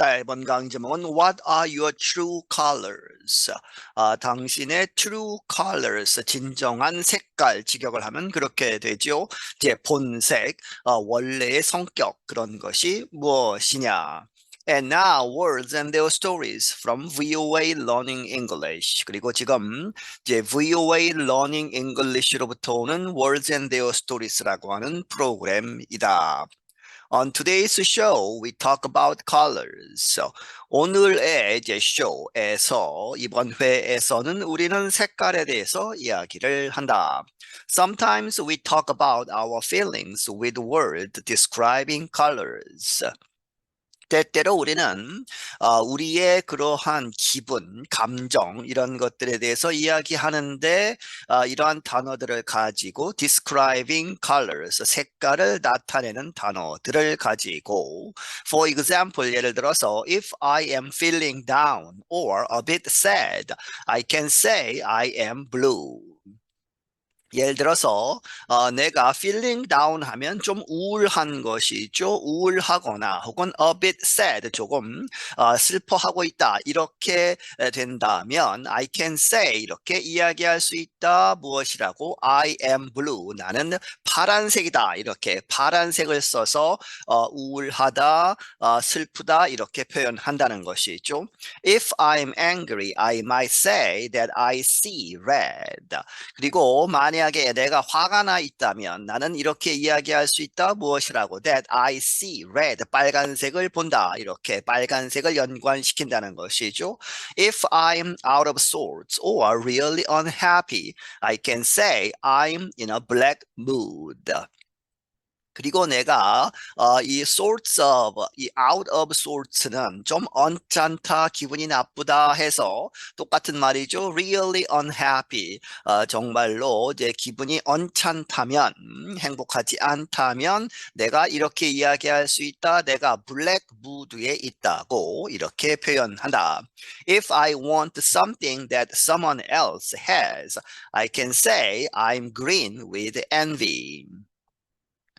이번 강의 제목은 What are your true colors? 당신의 true colors, 진정한 색깔 직역을 하면 그렇게 되죠. 이제 본색, 원래의 성격 그런 것이 무엇이냐? And now words and their stories from VOA Learning English. 그리고 지금 이제 VOA Learning English로부터 오는 Words and their stories라고 하는 프로그램이다. On today's show, we talk about colors. So, 오늘의 이제 쇼에서 이번 회에서는 우리는 색깔에 대해서 이야기를 한다. Sometimes we talk about our feelings with words describing colors. 때때로 우리는 우리의 그러한 기분, 감정 이런 것들에 대해서 이야기하는데 이러한 단어들을 가지고 describing colors, 색깔을 나타내는 단어들을 가지고 For example, 예를 들어서 if I am feeling down or a bit sad, I can say I am blue. 예를 들어서 내가 feeling down 하면 좀 우울한 것이죠. 우울하거나 혹은 a bit sad, 조금 슬퍼하고 있다. 이렇게 된다면 I can say, 이렇게 이야기할 수 있다. 무엇이라고? I am blue. 나는 파란색이다. 이렇게 파란색을 써서 우울하다, 슬프다 이렇게 표현한다는 것이죠. If I'm angry, I might say that I see red. 그리고 만약에 내가 화가 나 있다면 나는 이렇게 이야기할 수 있다. 무엇이라고? That I see red. 빨간색을 본다. 이렇게 빨간색을 연관시킨다는 것이죠. If I'm out of sorts or really unhappy, I can say I'm in a black mood. 그리고 내가 이 sorts of, 이 out of sorts는 좀 언짢다, 기분이 나쁘다 해서 똑같은 말이죠. Really unhappy, 정말로 이제 기분이 언짢다면, 행복하지 않다면 내가 이렇게 이야기할 수 있다. 내가 black mood에 있다고 이렇게 표현한다. If I want something that someone else has, I can say I'm green with envy.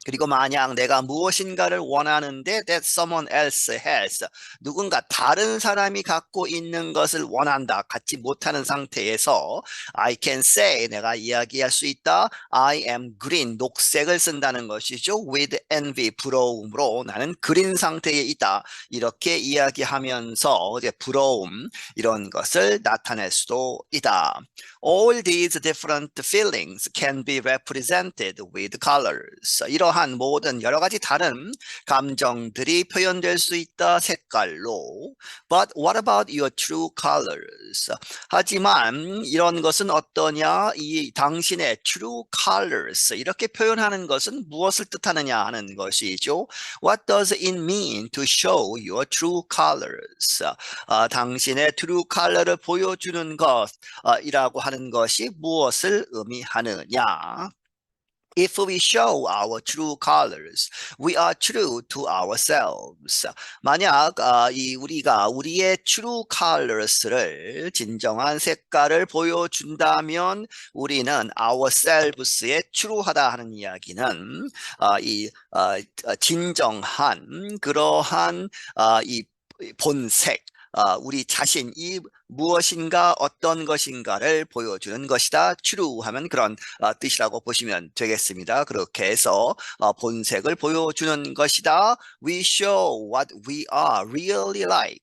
그리고 만약 내가 무엇인가를 원하는데 that someone else has, 누군가 다른 사람이 갖고 있는 것을 원한다, 갖지 못하는 상태에서 I can say, 내가 이야기할 수 있다. I am green, 녹색을 쓴다는 것이죠. with envy, 부러움으로 나는 그린 상태에 있다. 이렇게 이야기하면서 이제 부러움 이런 것을 나타낼 수도 있다. All these different feelings can be represented with colors. 이러한 모든 여러 가지 다른 감정들이 표현될 수 있다. 색깔로. But what about your true colors? 하지만 이런 것은 어떠냐? 이 당신의 true colors, 이렇게 표현하는 것은 무엇을 뜻하느냐 하는 것이죠. What does it mean to show your true colors? 당신의 true color를 보여주는 것이라고 하는 것이 무엇을 의미하느냐? If we show our true colors, we are true to ourselves. 만약 우리가 우리의 true colors를, 진정한 색깔을 보여준다면 우리는 ourselves에 true하다 하는 이야기는 진정한 그러한 이 본색, 우리 자신이 무엇인가 어떤 것인가를 보여주는 것이다. true 하면 그런 뜻이라고 보시면 되겠습니다. 그렇게 해서 본색을 보여주는 것이다. We show what we are really like.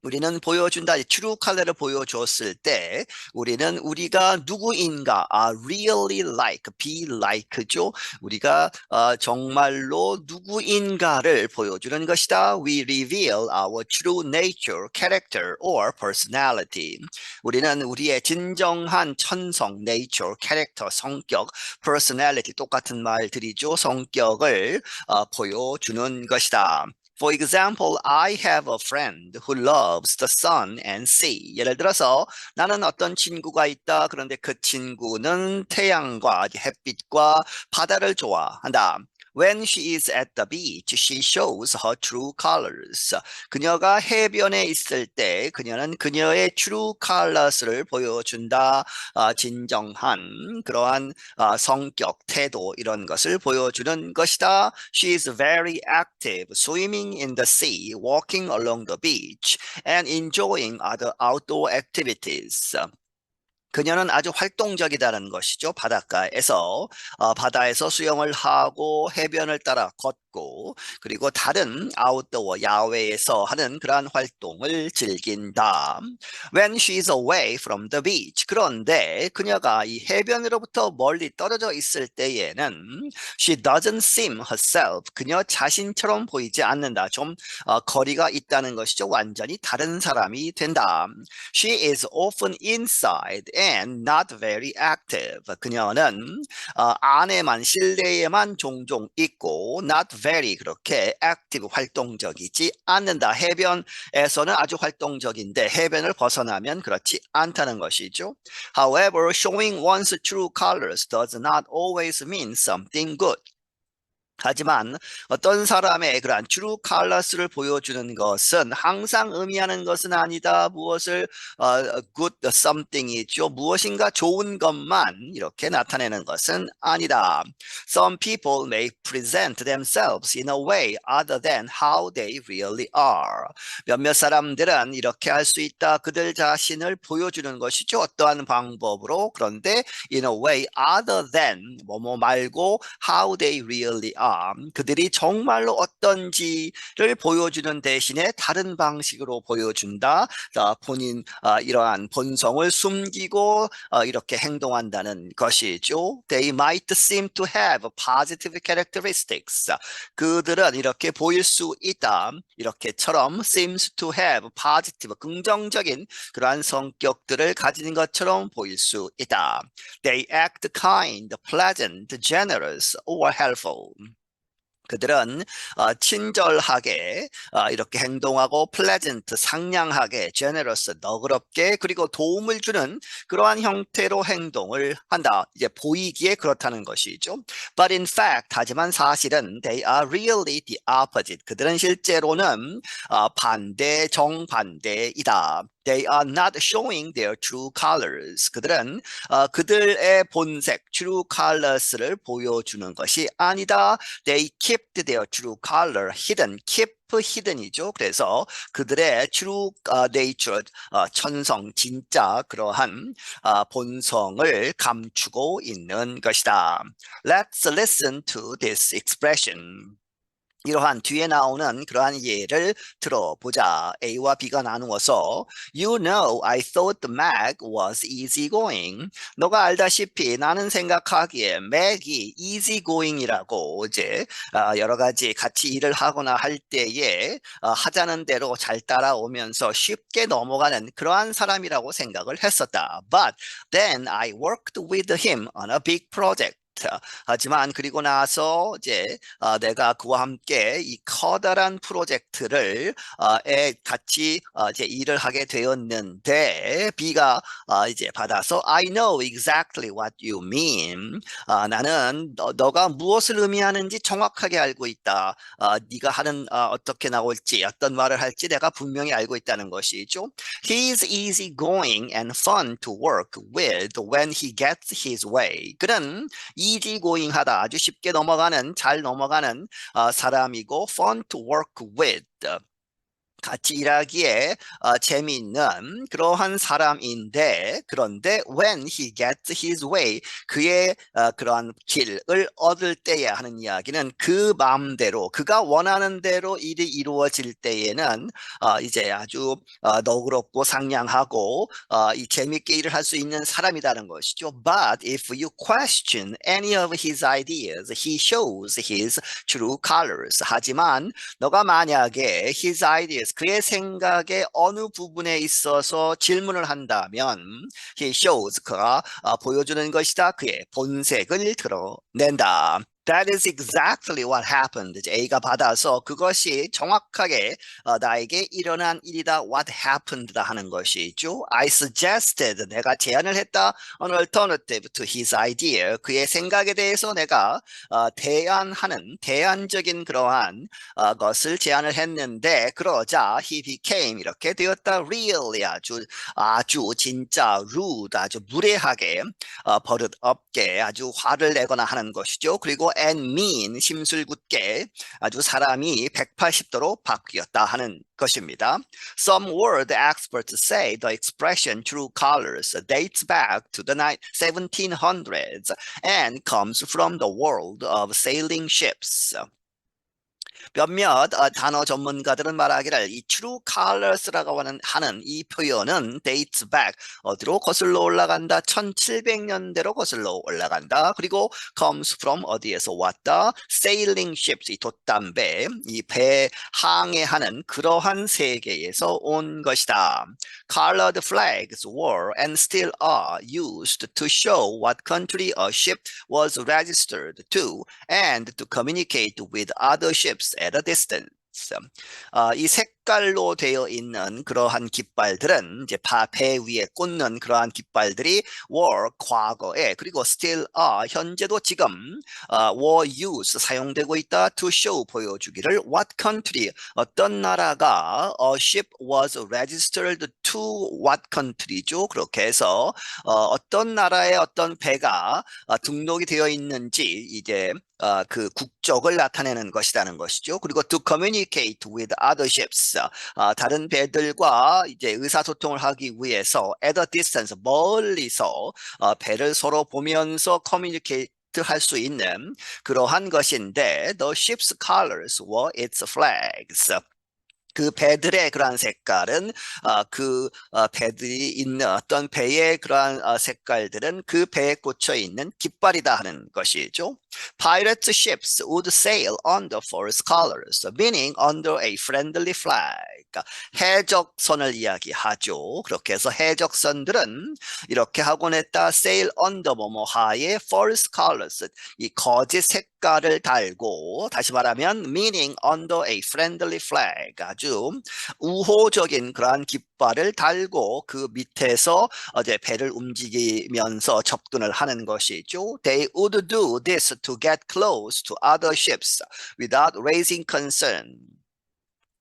우리는 보여준다. true color를 보여줬을 때 우리는 우리가 누구인가, really like, be like죠. 우리가 정말로 누구인가를 보여주는 것이다. We reveal our true nature, character, or personality. 우리는 우리의 진정한 천성, nature, character, 성격, personality, 똑같은 말들이죠. 성격을 보여주는 것이다. For example, I have a friend who loves the sun and sea. 예를 들어서 나는 어떤 친구가 있다. 그런데 그 친구는 태양과 햇빛과 바다를 좋아한다. When she is at the beach, she shows her true colors. 그녀가 해변에 있을 때 그녀는 그녀의 true colors를 보여준다. 진정한 그러한 성격, 태도 이런 것을 보여주는 것이다. She is very active, swimming in the sea, walking along the beach, and enjoying other outdoor activities. 그녀는 아주 활동적이다는 것이죠. 바다에서 수영을 하고 해변을 따라 걷고 그리고 다른 아웃도어 야외에서 하는 그러한 활동을 즐긴다. When she is away from the beach. 그런데 그녀가 이 해변으로부터 멀리 떨어져 있을 때에는 she doesn't seem herself. 그녀 자신처럼 보이지 않는다. 좀 거리가 있다는 것이죠. 완전히 다른 사람이 된다. She is often inside and not very active. 그녀는 안에만 실내에만 종종 있고 not very 그렇게 active 활동적이지 않는다. 해변에서는 아주 활동적인데 해변을 벗어나면 그렇지 않다는 것이죠. However, showing one's true colors does not always mean something good. 하지만 어떤 사람의 그러한 true colors를 보여주는 것은 항상 의미하는 것은 아니다. 무엇을 good something이죠. 무엇인가 좋은 것만 이렇게 나타내는 것은 아니다. Some people may present themselves in a way other than how they really are. 몇몇 사람들은 이렇게 할 수 있다. 그들 자신을 보여주는 것이죠. 어떠한 방법으로. 그런데 in a way other than 뭐뭐 말고 how they really are. 그들이 정말로 어떤지를 보여주는 대신에 다른 방식으로 보여준다. 본인 이러한 본성을 숨기고 이렇게 행동한다는 것이죠. They might seem to have positive characteristics. 그들은 이렇게 보일 수 있다. 이렇게처럼 seems to have positive 긍정적인 그러한 성격들을 가진 것처럼 보일 수 있다. They act kind, pleasant, generous, or helpful. 그들은 친절하게 이렇게 행동하고 pleasant, 상냥하게, generous, 너그럽게 그리고 도움을 주는 그러한 형태로 행동을 한다. 이제 보이기에 그렇다는 것이죠. But in fact, 하지만 사실은 they are really the opposite. 그들은 실제로는 정반대이다. They are not showing their true colors. 그들은 그들의 본색, true colors를 보여주는 것이 아니다. They kept their true color hidden. keep hidden이죠. 그래서 그들의 true nature, 천성, 진짜 그러한 본성을 감추고 있는 것이다. Let's listen to this expression. 이러한 뒤에 나오는 그러한 예를 들어보자. A와 B가 나누어서 You know, I thought Meg was easygoing. 너가 알다시피 나는 생각하기에 맥이 easygoing이라고 이제 여러 가지 같이 일을 하거나 할 때에 하자는 대로 잘 따라오면서 쉽게 넘어가는 그러한 사람이라고 생각을 했었다. But then I worked with him on a big project. 하지만 그리고 나서 이제 내가 그와 함께 이 커다란 프로젝트를 같이 이제 일을 하게 되었는데 B가 이제 받아서 I know exactly what you mean. 나는 너가 무엇을 의미하는지 정확하게 알고 있다. 네가 하는 어떻게 나올지 어떤 말을 할지 내가 분명히 알고 있다는 것이죠. He is easygoing and fun to work with when he gets his way. 그는 easygoing하다. 아주 쉽게 잘 넘어가는 사람이고 fun to work with. 같이 일하기에 재미있는 그러한 사람인데 그런데 when he gets his way 그의 그러한 길을 얻을 때에 하는 이야기는 그 마음대로 그가 원하는 대로 일이 이루어질 때에는 이제 아주 너그럽고 상냥하고 이 재미있게 일을 할 수 있는 사람이라는 것이죠. But if you question any of his ideas, he shows his true colors. 하지만 너가 만약에 his ideas 그의 생각의 어느 부분에 있어서 질문을 한다면 he shows 그가 보여주는 것이다. 그의 본색을 드러낸다. That is exactly what happened. 이제 A가 받아서 그것이 정확하게 나에게 일어난 일이다. What happened다 하는 것이죠. I suggested. 내가 제안을 했다. An alternative to his idea. 그의 생각에 대해서 내가 대안적인 그러한 것을 제안을 했는데 그러자 he became 이렇게 되었다. Really 아주 진짜 rude 아주 무례하게 버릇없게 아주 화를 내거나 하는 것이죠. 그리고 and mean 심술궂게 아주 사람이 180도로 바뀌었다 하는 것입니다. Some word experts say the expression true colors dates back to the 1700s and comes from the world of sailing ships. 몇몇 단어 전문가들은 말하기를 이 true colors라고 하는 이 표현은 dates back 어디로 거슬러 올라간다 1700년대로 거슬러 올라간다 그리고 comes from 어디에서 왔다 sailing ships 이 돛담배 이 배 항해하는 그러한 세계에서 온 것이다. Colored flags were and still are used to show what country a ship was registered to and to communicate with other ships at a distance. 이 색깔로 되어 있는 그러한 깃발들은 이제 배 위에 꽂는 그러한 깃발들이 were 과거에 그리고 still are 현재도 지금 were used 사용되고 있다 to show 보여주기를 what country 어떤 나라가 a ship was registered to what country죠. 그렇게 해서 어떤 나라의 어떤 배가 등록이 되어 있는지 이제 그 국적을 나타내는 것이라는 것이죠. 그리고 to communicate with other ships, 다른 배들과 이제 의사소통을 하기 위해서 at a distance, 멀리서 배를 서로 보면서 communicate 할 수 있는 그러한 것인데 the ship's colors were its flags. 그 배들의 그러한 색깔은 그 배들이 있는 어떤 배의 그러한 색깔들은 그 배에 꽂혀 있는 깃발이다 하는 것이죠. Pirate ships would sail under false colors, meaning under a friendly flag. 해적선을 이야기하죠. 그렇게 해서 해적선들은 이렇게 하곤 했다. sail under 뭐뭐 하에 false colors, 이 거짓 색깔을 달고 다시 말하면 meaning under a friendly flag, 아주 우호적인 그러한 깃발을 달고 그 밑에서 이제 배를 움직이면서 접근을 하는 것이죠. They would do this to get close to other ships without raising concern.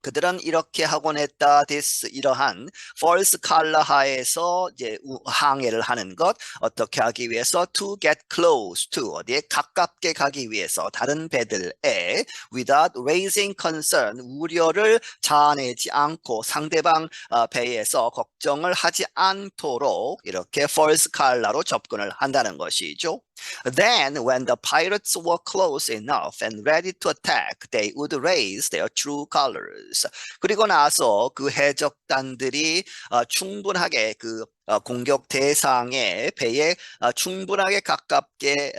그들은 이렇게 하곤 했다. 이러한 false color 하에서 이제 항해를 하는 것 어떻게 하기 위해서 to get close to 어디에 가깝게 가기 위해서 다른 배들에 without raising concern 우려를 자아내지 않고 상대방 배에서 걱정을 하지 않도록 이렇게 false color로 접근을 한다는 것이죠. Then, when the pirates were close enough and ready to attack, they would raise their true colors. 그리고 나서 그 해적단들이 충분하게 그 공격 대상의 배에 충분하게 가깝게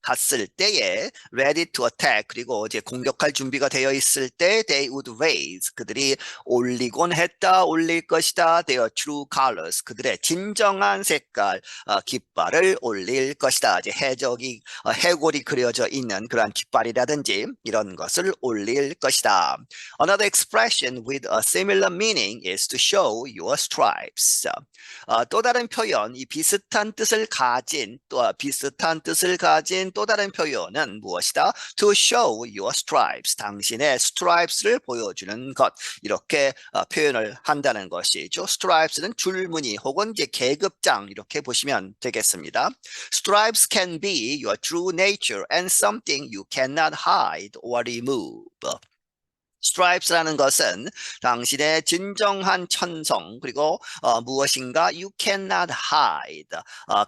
갔을 때에 ready to attack 그리고 이제 공격할 준비가 되어 있을 때 they would raise 그들이 올리곤 했다 올릴 것이다 their true colors 그들의 진정한 색깔 깃발을 올릴 것이다. 이제 해골이 그려져 있는 그러한 깃발이라든지 이런 것을 올릴 것이다. Another expression with a similar meaning is to show your stripes. 또 다른 표현, 이 비슷한 뜻을 가진 또 다른 표현은 무엇이다? To show your stripes. 당신의 stripes를 보여주는 것. 이렇게 표현을 한다는 것이죠. stripes는 줄무늬 혹은 이제 계급장 이렇게 보시면 되겠습니다. Stripes can be your true nature and something you cannot hide or remove. stripes라는 것은 당신의 진정한 천성 그리고 무엇인가 you cannot hide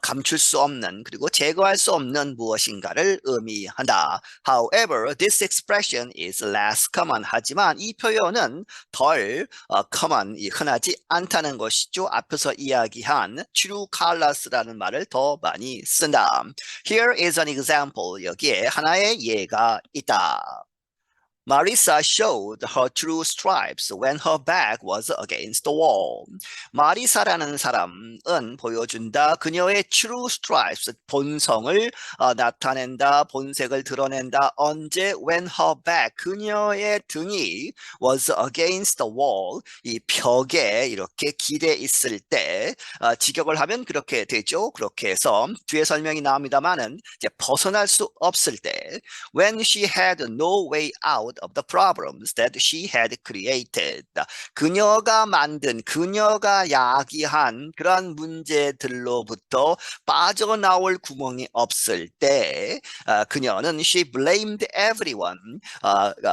감출 수 없는 그리고 제거할 수 없는 무엇인가를 의미한다. However, this expression is less common. 하지만 이 표현은 덜 common, 흔하지 않다는 것이죠. 앞에서 이야기한 true colors라는 말을 더 많이 쓴다. Here is an example. 여기에 하나의 예가 있다. Marissa showed her true stripes when her back was against the wall. 마리사라는 사람은 보여준다. 그녀의 true stripes, 본성을 나타낸다. 본색을 드러낸다. 언제? When her back, 그녀의 등이 was against the wall, 이 벽에 이렇게 기대 있을 때 직역을 하면 그렇게 되죠. 그렇게 해서 뒤에 설명이 나옵니다만은 이제 벗어날 수 없을 때 when she had no way out of the problems that she had created. 그녀가 만든, 그녀가 야기한 그러한 문제들로부터 빠져나올 구멍이 없을 때 그녀는 she blamed everyone.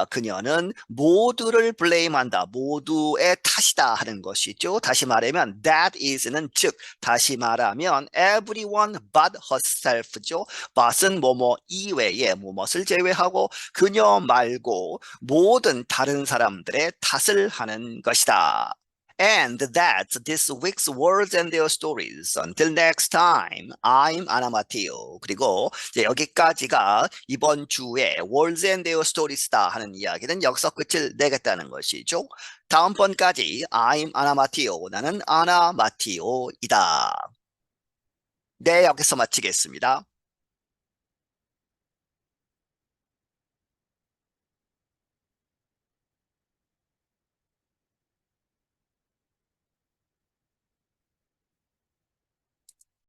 그녀는 모두를 blame한다. 모두의 탓이다 하는 것이죠. 다시 말하면 that is는 즉 다시 말하면 everyone but herself죠. but은 뭐뭐 이외에 무엇을 제외하고 그녀 말고 모든 다른 사람들의 탓을 하는 것이다. And that's this week's words and their stories. Until next time, I'm Anna Matteo. 그리고 이제 여기까지가 이번 주에 words and their stories다 하는 이야기는 여기서 끝을 내겠다는 것이죠. 다음번까지 I'm Anna Matteo. 나는 아나 마티오이다. 네, 여기서 마치겠습니다.